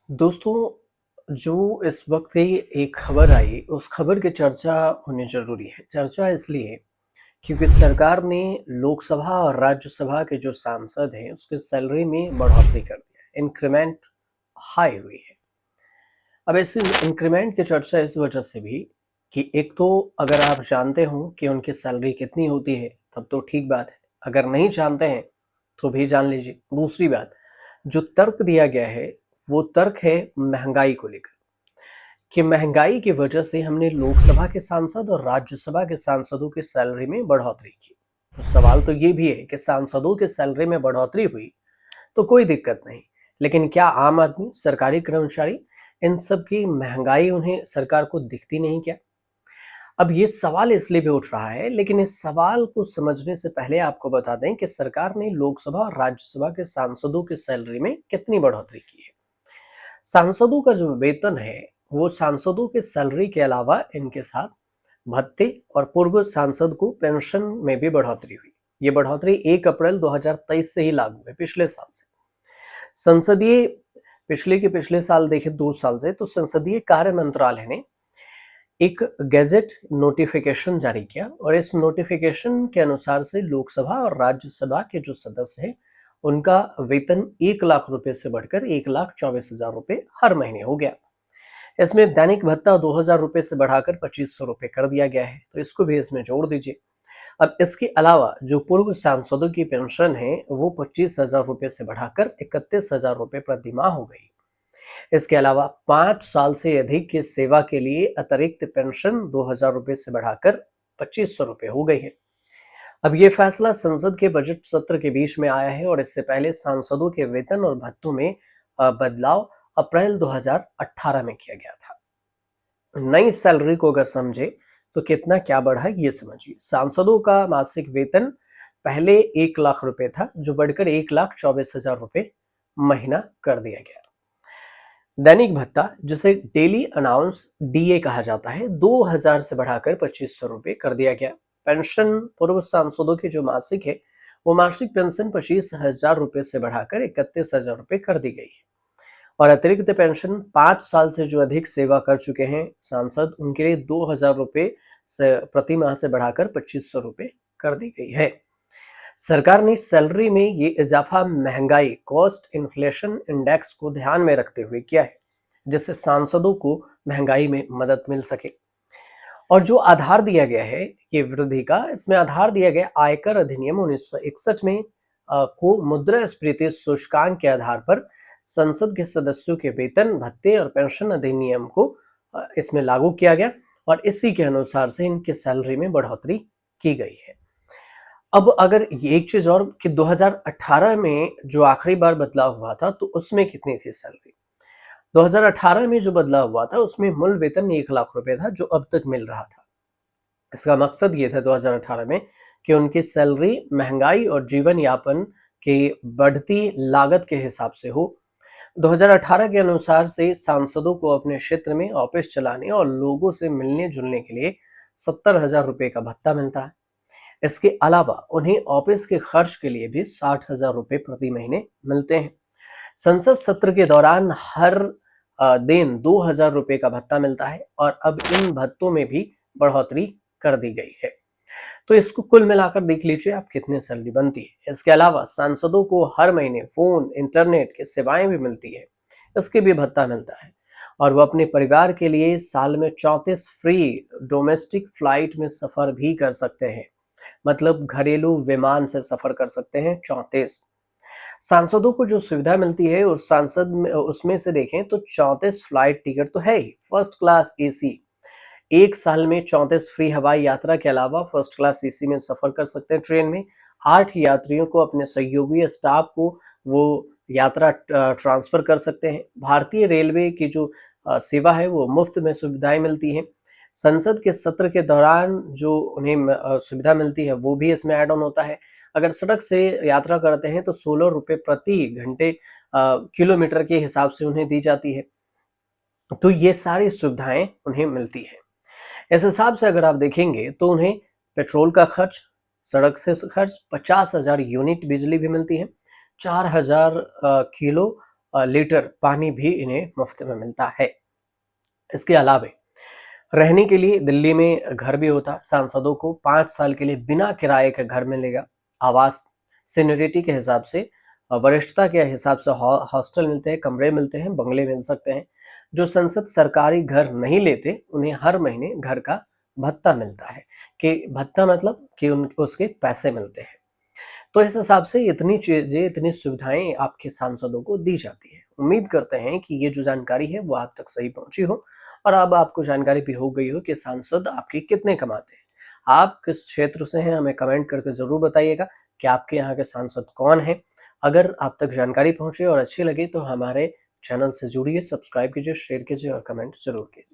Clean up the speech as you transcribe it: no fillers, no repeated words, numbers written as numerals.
दोस्तों, जो इस वक्त ही एक खबर आई, उस खबर की चर्चा होनी जरूरी है। चर्चा इसलिए क्योंकि सरकार ने लोकसभा और राज्यसभा के जो सांसद हैं उसके सैलरी में बढ़ोतरी कर दिया है। इंक्रीमेंट हाई हुई है। अब इस इंक्रीमेंट की चर्चा इस वजह से भी कि एक तो अगर आप जानते हो कि उनकी सैलरी कितनी होती है तब तो ठीक बात है, अगर नहीं जानते हैं तो भी जान लीजिए। दूसरी बात, जो तर्क दिया गया है वो तर्क है महंगाई को लेकर, कि महंगाई की वजह से हमने लोकसभा के सांसद और राज्यसभा के सांसदों की सैलरी में बढ़ोतरी की। तो सवाल तो ये भी है कि सांसदों की सैलरी में बढ़ोतरी हुई तो कोई दिक्कत नहीं, लेकिन क्या आम आदमी, सरकारी कर्मचारी, इन सब की महंगाई उन्हें, सरकार को दिखती नहीं क्या? अब ये सवाल इसलिए भी उठ रहा है, लेकिन इस सवाल को समझने से पहले आपको बता दें कि सरकार ने लोकसभा और राज्यसभा के सांसदों की सैलरी में कितनी बढ़ोतरी की है। सांसदों का जो वेतन है वो सांसदों के सैलरी के अलावा इनके साथ भत्ते और पूर्व सांसद को पेंशन में भी बढ़ोतरी हुई। ये बढ़ोतरी 1 अप्रैल 2023 से ही लागू है, पिछले साल से। संसदीय पिछले के पिछले साल देखें, 2 साल से, तो संसदीय कार्य मंत्रालय ने एक गैजेट नोटिफिकेशन जारी किया और इस नोटिफिकेशन के अनुसार से लोकसभा और राज्यसभा के जो सदस्य हैं उनका वेतन 1 लाख रुपए से बढ़कर 1,24,000 रुपए हर महीने हो गया। इसमें दैनिक भत्ता 2,000 रुपए से बढ़ाकर 2,500 रुपए कर दिया गया है, तो इसको भी इसमें जोड़ दीजिए। अब इसके अलावा जो पूर्व सांसदों की पेंशन है वो 25,000 रुपए से बढ़ाकर 31,000 रुपए प्रति माह हो गई। इसके अलावा 5 साल से अधिक की सेवा के लिए अतिरिक्त पेंशन 2,000 रुपए से बढ़ाकर 2,500 रुपए हो गई है। अब ये फैसला संसद के बजट सत्र के बीच में आया है और इससे पहले सांसदों के वेतन और भत्तों में बदलाव अप्रैल 2018 में किया गया था। नई सैलरी को अगर समझे तो कितना क्या बढ़ा ये समझिए। सांसदों का मासिक वेतन पहले 1 लाख रुपए था, जो बढ़कर 1,24,000 रुपए महीना कर दिया गया। दैनिक भत्ता, जिसे डेली अनाउंस डीए कहा जाता है, 2,000 से बढ़ाकर 2,500 रुपए कर दिया गया। पेंशन पूर्व सांसदों की जो मासिक है वो मासिक पेंशन 25,000 रुपए से बढ़ाकर 31,000 रुपए कर दी गई है। और अतिरिक्त पेंशन 5 साल से जो अधिक सेवा कर चुके हैं सांसद, उनके लिए 2,000 रुपए से प्रति माह से बढ़ाकर 2,500 रुपए कर दी गई है। सरकार ने सैलरी में ये इजाफा महंगाई, कॉस्ट इन्फ्लेशन इंडेक्स को ध्यान में रखते हुए किया है, जिससे सांसदों को महंगाई में मदद मिल सके। और जो आधार दिया गया है ये वृद्धि का, इसमें आधार दिया गया आयकर अधिनियम 1961 में को मुद्रास्फीति सूचकांक के आधार पर संसद के सदस्यों के वेतन, भत्ते और पेंशन अधिनियम को इसमें लागू किया गया और इसी के अनुसार से इनकी सैलरी में बढ़ोतरी की गई है। अब अगर ये एक चीज और कि 2018 में जो आखिरी बार बदलाव हुआ था तो उसमें कितनी थी सैलरी? 2018 में जो बदलाव हुआ था उसमें मूल वेतन 1 लाख रुपए था, जो अब तक मिल रहा था। इसका मकसद ये था 2018 में कि उनकी सैलरी महंगाई और जीवन यापन की बढ़ती लागत के हिसाब से हो। 2018 के अनुसार से सांसदों को अपने क्षेत्र में ऑफिस चलाने और लोगों से मिलने जुलने के लिए 70,000 रुपए का भत्ता मिलता है। इसके अलावा उन्हें ऑफिस के खर्च के लिए भी 60,000 रुपए प्रति महीने मिलते हैं। संसद सत्र के दौरान हर दिन 2,000 रुपए का भत्ता मिलता है और अब इन भत्तों में भी बढ़ोतरी कर दी गई है। तो इसको कुल मिलाकर देख लीजिए आप कितनी सैलरी बनती है। इसके अलावा सांसदों को हर महीने फोन, इंटरनेट की सेवाएं भी मिलती है, इसके भी भत्ता मिलता है। और वो अपने परिवार के लिए साल में 34 फ्री डोमेस्टिक फ्लाइट में सफर भी कर सकते हैं, मतलब घरेलू विमान से सफर कर सकते हैं 34। सांसदों को जो सुविधा मिलती है उस सांसद में, उसमें से देखें तो 34 फ्लाइट टिकट तो है ही, फर्स्ट क्लास एसी। एक साल में 34 फ्री हवाई यात्रा के अलावा फर्स्ट क्लास एसी में सफर कर सकते हैं ट्रेन में। 8 यात्रियों को, अपने सहयोगी स्टाफ को वो यात्रा ट्रांसफर कर सकते हैं। भारतीय रेलवे की जो सेवा है वो मुफ्त में सुविधाएं मिलती हैं। संसद के सत्र के दौरान जो उन्हें सुविधा मिलती है वो भी इसमें ऐड ऑन होता है। अगर सड़क से यात्रा करते हैं तो 16 रुपए प्रति घंटे किलोमीटर के हिसाब से उन्हें दी जाती है। तो ये सारी सुविधाएं उन्हें मिलती है। इस हिसाब से अगर आप देखेंगे तो उन्हें पेट्रोल का खर्च, सड़क से खर्च, 50,000 यूनिट बिजली भी मिलती है, 4,000 किलो लीटर पानी भी इन्हें मुफ्त में मिलता है। इसके अलावे रहने के लिए दिल्ली में घर भी होता, सांसदों को 5 साल के लिए बिना किराए के घर मिलेगा। आवास सीनियरिटी के हिसाब से, वरिष्ठता के हिसाब से हॉस्टल मिलते हैं, कमरे मिलते हैं, बंगले मिल सकते हैं। जो संसद सरकारी घर नहीं लेते, उन्हें हर महीने घर का भत्ता मिलता है। कि भत्ता मतलब कि उनको उसके पैसे मिलते हैं। तो इस हिसाब से इतनी चीज़ें, इतनी सुविधाएं आपके सांसदों को दी जाती है। उम्मीद करते हैं कि ये जो जानकारी है वो आप तक सही पहुंची हो और अब आपको जानकारी भी हो गई हो कि सांसद आपके कितने कमाते हैं। आप किस क्षेत्र से हैं, हमें कमेंट करके ज़रूर बताइएगा कि आपके यहाँ के सांसद कौन हैं। अगर आप तक जानकारी पहुंची और अच्छी लगी तो हमारे चैनल से जुड़िए, सब्सक्राइब कीजिए, शेयर कीजिए और कमेंट ज़रूर कीजिए।